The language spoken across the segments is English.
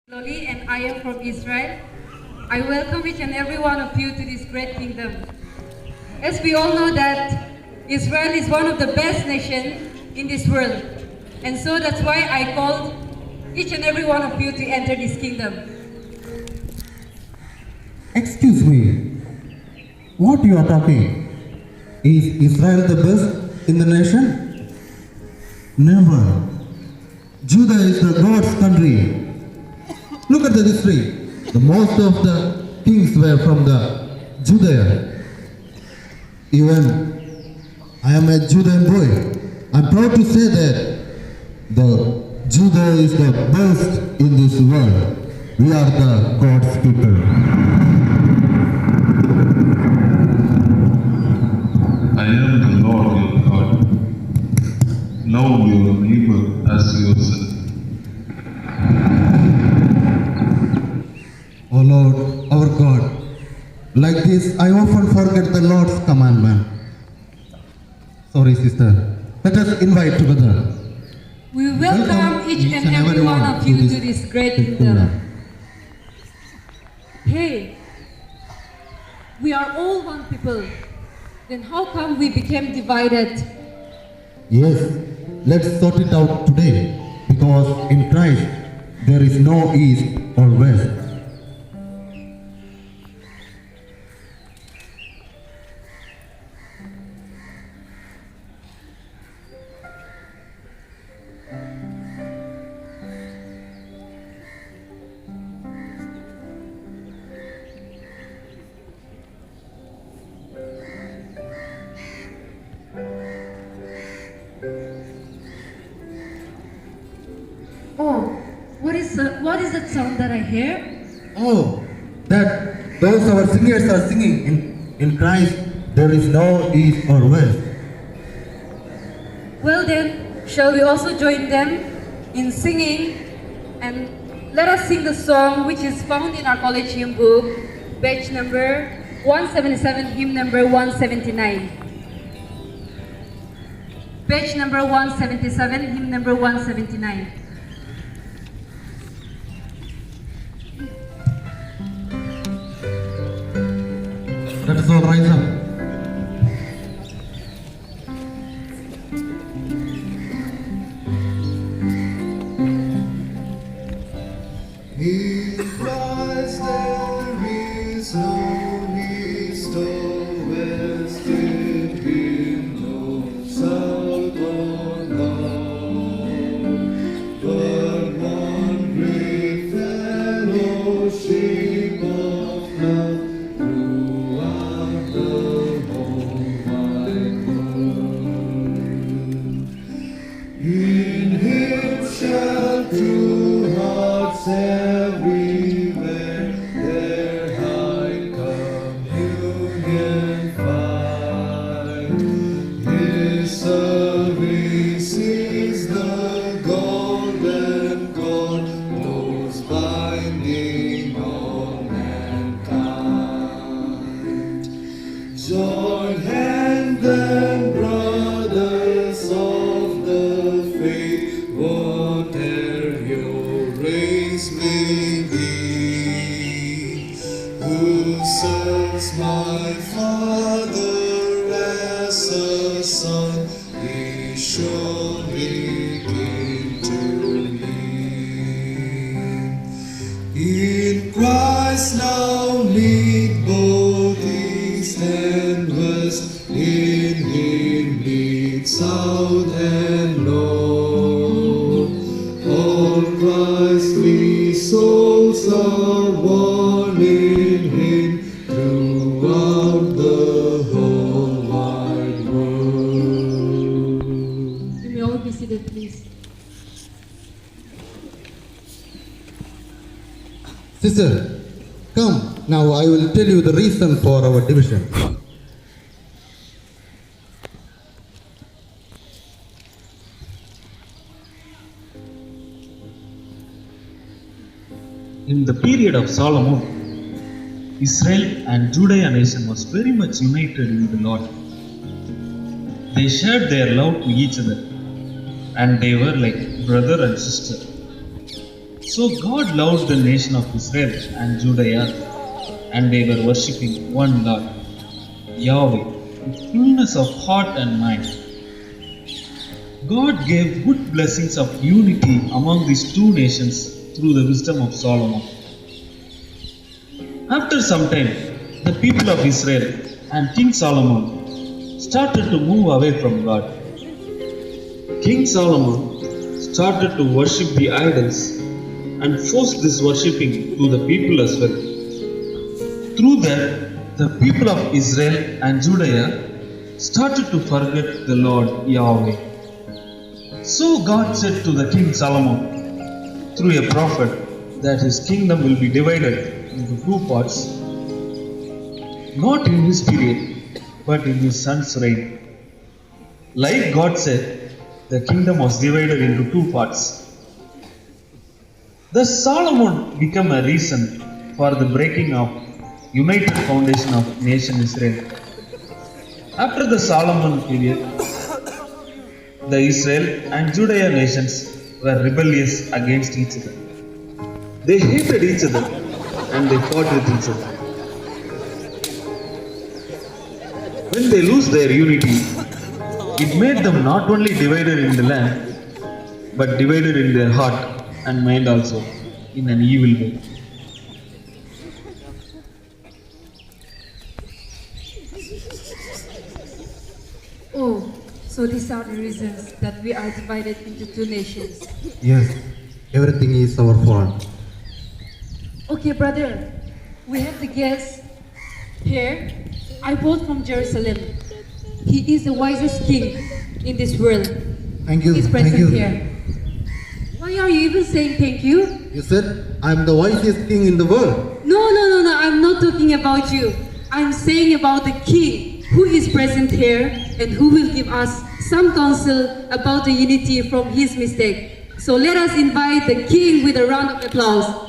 Viloli and I am from Israel. I welcome each and every one of you to this great kingdom. As we all know that Israel is one of the best nations in this world. And so that's why I called each and every one of you to enter this kingdom. Excuse me, what you are talking? Is Israel the best in the nation? Never. Judah is the God's country. Look at the history. The most of the kings were from the Judea. Even I am a Judean boy. I'm proud to say that the Judah is the best in this world. We are the God's people. I am the Lord your God. Love your neighbor as yourself. O Lord, our God, like this I often forget the Lord's commandment. Sorry, sister. Let us invite together. We welcome each and every one of you to this great kingdom. Hey, we are all one people. Then how come we became divided? Yes, let's sort it out today, because in Christ there is no east or west. Oh, what is that sound that I hear? Oh, that those our singers are singing. In Christ there is no east or west. Well then, shall we also join them in singing? And let us sing the song which is found in our college hymn book, page number 177, hymn number 179. Page number 177, hymn number 179. Let us all rise up. In Christ there is no east or west, in Him no south or north, but one great fellowship of love throughout the whole wide world. In Him shall true hearts everywhere their high communion find. His service is the golden cord, close binding all mankind. Join hand then, brothers of the faith, whate'er your race may be. Who serves my Father as a son, he surely came to me. In Christ now meet both east and west, in Him meet south and north. All Christly souls are one in Him throughout the whole wide world. You may all be seated, please. Sister, come. Now I will tell you the reason for our division. In the period of Solomon, Israel and Judea nation was very much united in the Lord. They shared their love to each other, and they were like brother and sister. So God loved the nation of Israel and Judea, and they were worshipping one Lord, Yahweh, with fullness of heart and mind. God gave good blessings of unity among these two nations through the wisdom of Solomon. After some time, the people of Israel and King Solomon started to move away from God. King Solomon started to worship the idols and forced this worshipping to the people as well. Through that, the people of Israel and Judea started to forget the Lord Yahweh. So God said to the King Solomon through a prophet that his kingdom will be divided into two parts, not in his period, but in his son's reign. Like God said, the kingdom was divided into two parts. Thus Solomon became a reason for the breaking of united foundation of nation Israel. After the Solomon period, the Israel and Judea nations were rebellious against each other. They hated each other and they fought with each other. When they lose their unity, it made them not only divided in the land, but divided in their heart and mind also, in an evil way. Oh, so these are the reasons that we are divided into two nations. Yes, everything is our fault. Okay, brother, we have the guest here. I brought from Jerusalem. He is the wisest king in this world. Thank you, He's thank present you. here. Why are you even saying thank you? You said I'm the wisest king in the world. No, I'm not talking about you. I'm saying about the king who is present here and who will give us some counsel about the unity from his mistake. So let us invite the king with a round of applause.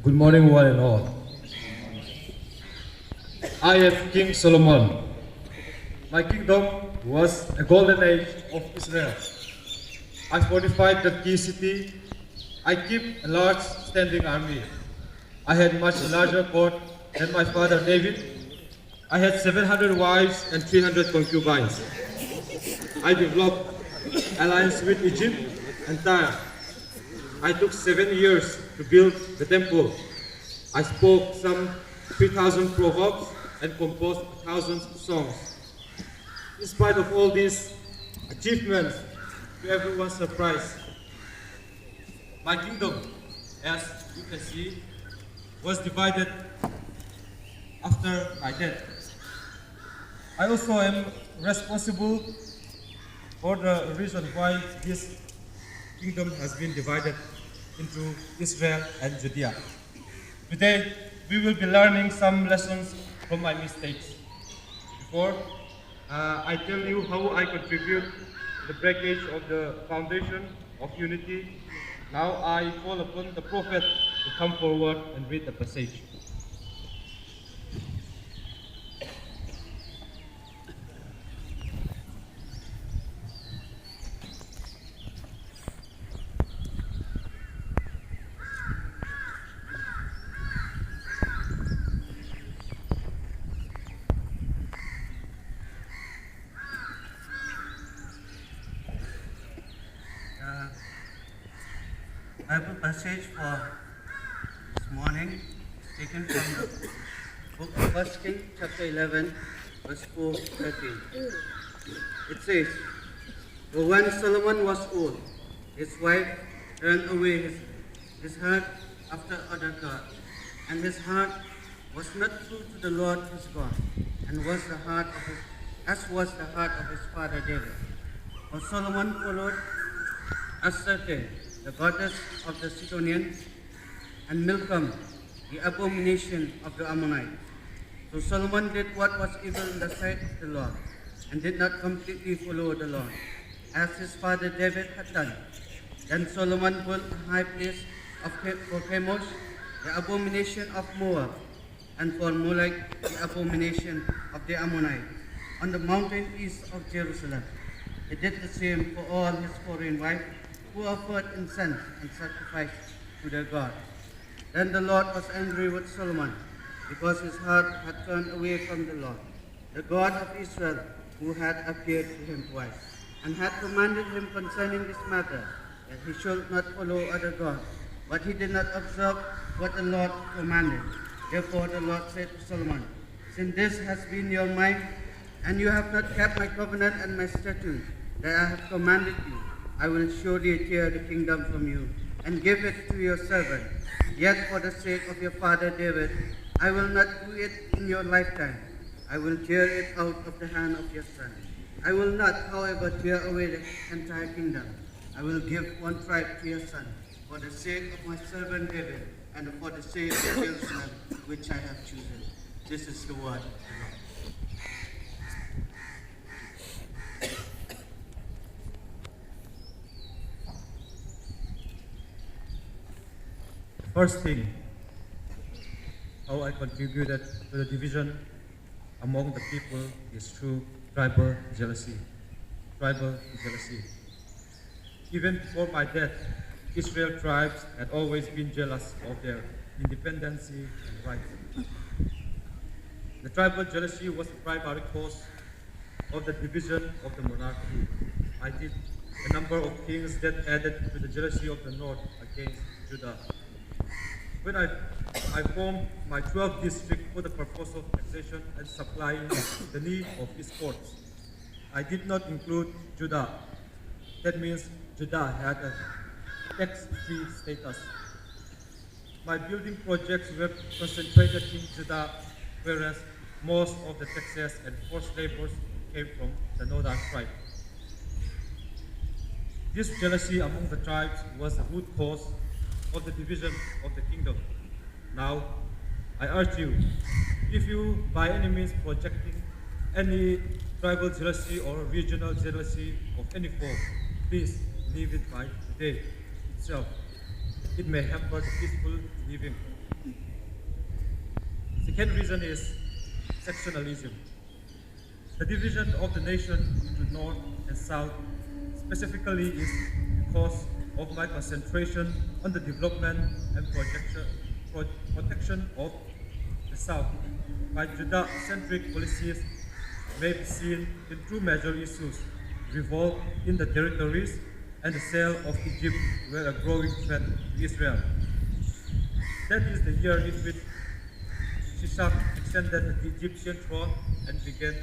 Good morning, one and all. I am King Solomon. My kingdom was a golden age of Israel. I fortified the key city. I kept a large standing army. I had much larger court than my father David. I had 700 wives and 300 concubines. I developed alliance with Egypt and Tyre. I took 7 years to build the temple. I spoke some 3,000 proverbs and composed thousands of songs. In spite of all these achievements, to everyone's surprise, my kingdom, as you can see, was divided after my death. I also am responsible for the reason why this kingdom has been divided into Israel and Judea. Today, we will be learning some lessons from my mistakes. Before I tell you how I contribute to the breakage of the foundation of unity, now I call upon the prophet to come forward and read the passage. Bible passage for this morning is taken from the book of 1 Kings, chapter 11, verse 4 to 13. It says, "But when Solomon was old, his wife turned away his heart after other gods, and his heart was not true to the Lord his God, and was the heart of as was the heart of his father David. For Solomon followed Astartes, the goddess of the Sidonians, and Milcom, the abomination of the Ammonites. So Solomon did what was evil in the sight of the Lord, and did not completely follow the Lord, as his father David had done. Then Solomon built a high place for Chemosh, the abomination of Moab, and for Molech, the abomination of the Ammonites, on the mountain east of Jerusalem. He did the same for all his foreign wives, who offered incense and sacrifice to their gods. Then the Lord was angry with Solomon, because his heart had turned away from the Lord, the God of Israel, who had appeared to him twice, and had commanded him concerning this matter, that he should not follow other gods. But he did not observe what the Lord commanded. Therefore the Lord said to Solomon, "Since this has been your mind, and you have not kept my covenant and my statutes that I have commanded you, I will surely tear the kingdom from you, and give it to your servant. Yet for the sake of your father David, I will not do it in your lifetime. I will tear it out of the hand of your son. I will not, however, tear away the entire kingdom. I will give one tribe to your son, for the sake of my servant David, and for the sake of Jerusalem, which I have chosen." This is the word of the Lord. First thing, how I contributed to the division among the people is through tribal jealousy. Tribal jealousy. Even before my death, Israel tribes had always been jealous of their independence and rights. The tribal jealousy was the primary cause of the division of the monarchy. I did a number of things that added to the jealousy of the north against Judah. When I formed my 12th district for the purpose of taxation and supplying the need of its courts, I did not include Judah. That means Judah had a tax-free status. My building projects were concentrated in Judah, whereas most of the taxes and forced labors came from the northern tribe. This jealousy among the tribes was the root cause of the division of the kingdom. Now, I urge you, if you by any means projecting any tribal jealousy or regional jealousy of any form, please leave it by today itself. It may hamper the peaceful living. Second reason is sectionalism. The division of the nation into north and south specifically is because of my concentration on the development and protection of the South. My Judah-centric policies may be seen in two major issues: revolt in the territories and the sale of Egypt were a growing threat to Israel. That is the year in which Shishak extended the Egyptian throne and began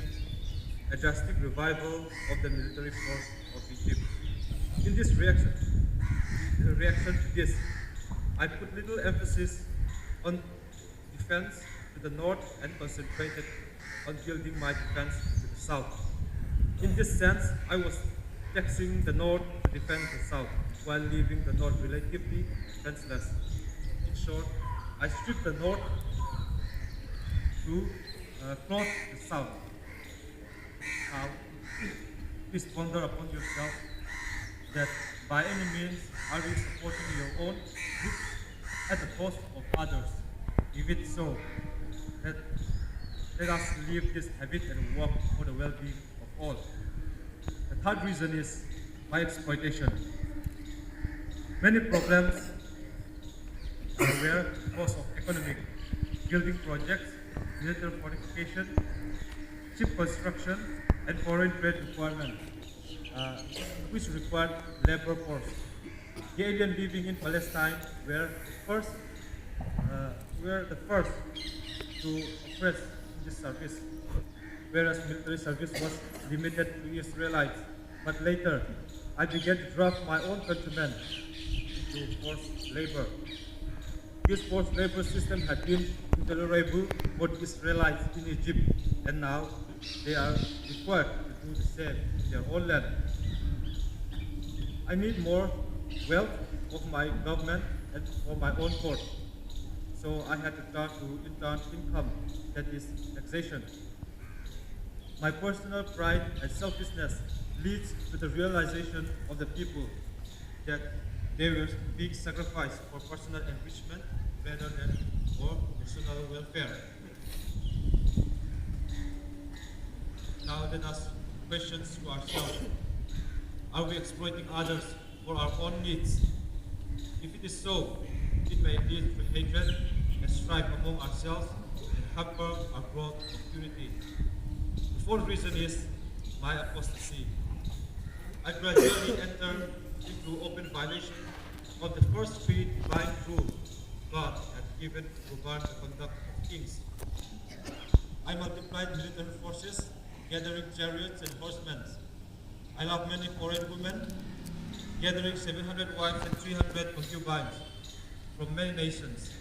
a drastic revival of the military force of Egypt. In this reaction to this, I put little emphasis on defense to the north and concentrated on building my defense to the south. In this sense, I was taxing the north to defend the south, while leaving the north relatively defenseless. In short, I stripped the north to clothe the south. Now, please ponder upon yourself that by any means are you supporting your own groups at the cost of others. If it's so, let us leave this habit and work for the well-being of all. The third reason is by exploitation. Many problems were because of economic building projects, military fortification, ship construction, and foreign trade requirements, which required labor force. the alien living in Palestine were the first to oppress in this service, whereas military service was limited to Israelites. But later, I began to draft my own countrymen into forced labor. This forced labor system had been intolerable for the Israelites in Egypt, and now they are required to do the same in their own land. I need more wealth of my government and for my own court. So I had to turn to income, that is taxation. My personal pride and selfishness leads to the realization of the people that they were being sacrificed for personal enrichment rather than for national welfare. Now let us question to ourselves. Are we exploiting others for our own needs? If it is so, it may lead to hatred and strife among ourselves and hamper our growth of unity. The fourth reason is my apostasy. I gradually entered into open violation of the first three divine rules God had given to govern the conduct of kings. I multiplied military forces, gathering chariots and horsemen. I loved many foreign women, gathering 700 wives and 300 concubines from many nations.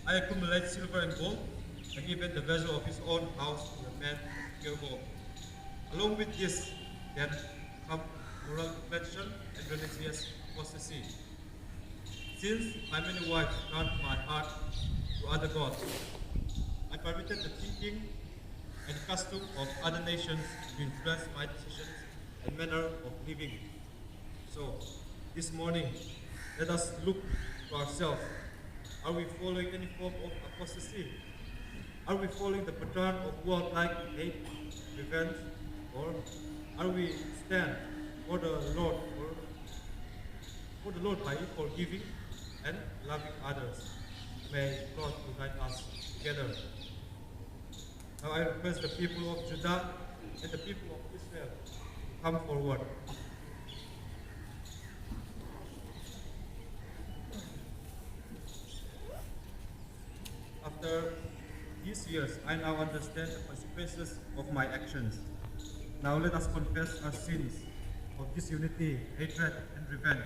I accumulated silver and gold, and even the vessel of his own house to a man of pure gold. Along with this, then come moral deflection and religious apostasy. Since my many wives turned my heart to other gods, I permitted the thinking and custom of other nations to influence my decisions and manner of living. So, this morning, let us look to ourselves. Are we following any form of apostasy? Are we following the pattern of world-like hate, revenge, or are we stand for the Lord by forgiving and loving others? May God unite us together. Now I request the people of Judah and the people of Israel to come forward. After these years, I now understand the consequences of my actions. Now let us confess our sins of disunity, hatred, and revenge.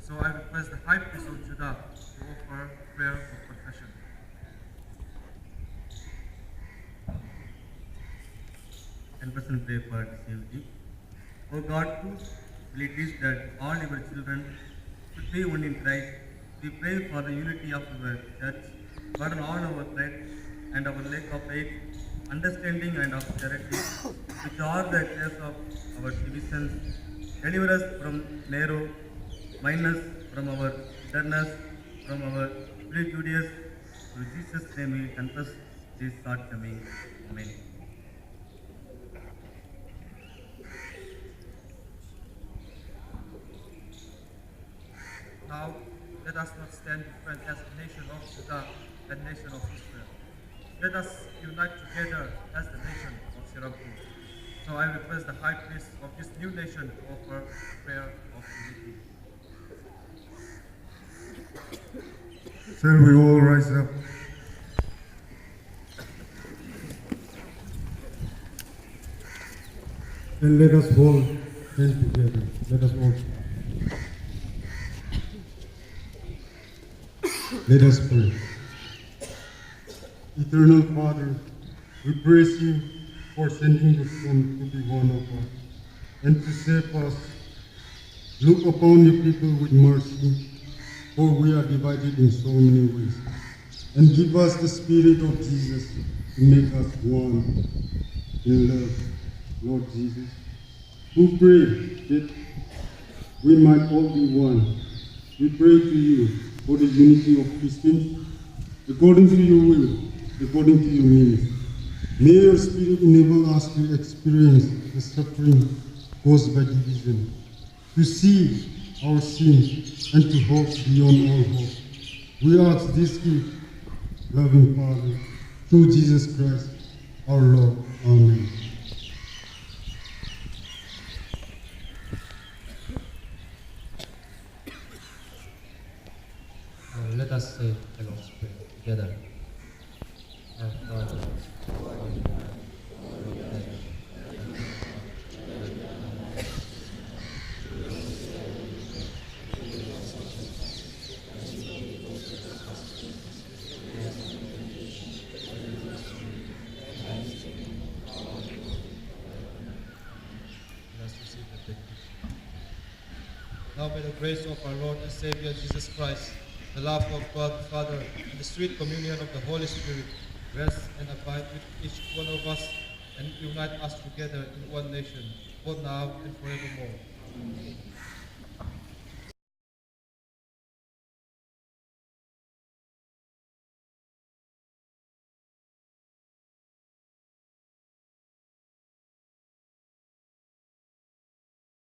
So I request the High Priest of Judah to offer prayer of confession. And person pray for unity. O God, whose will it is that all your children should be one in Christ, we pray for the unity of your church, pardon all our pride and our lack of faith, understanding and of charity, which are the cause of our divisions. Deliver us from narrow mindedness, from our bitterness, from our prejudice. Through Jesus' name we confess this shortcoming. Amen. Now, let us not stand different as a nation of Judah and nation of Israel. Let us unite together as the nation of Sirampur. So I request the High Priest of this new nation to offer prayer of unity. Shall we all rise up? And let us all stand together. Let us all. Let us pray. Eternal Father, we praise you for sending your Son to be one of us and to save us. Look upon your people with mercy, for we are divided in so many ways. And give us the Spirit of Jesus to make us one in love, Lord Jesus. We pray that we might all be one. We pray to you for the unity of Christians, according to your will, according to your means. May your Spirit enable us to experience the suffering caused by division, to see our sins, and to hope beyond all hope. We ask this gift, loving Father, through Jesus Christ, our Lord. Amen. Let us say the Lord's Prayer together. Our Father, who art in heaven, now may the grace of our Lord and Savior Jesus Christ, the love of God the Father, and the sweet communion of the Holy Spirit rest and abide with each one of us and unite us together in one nation, both now and forevermore.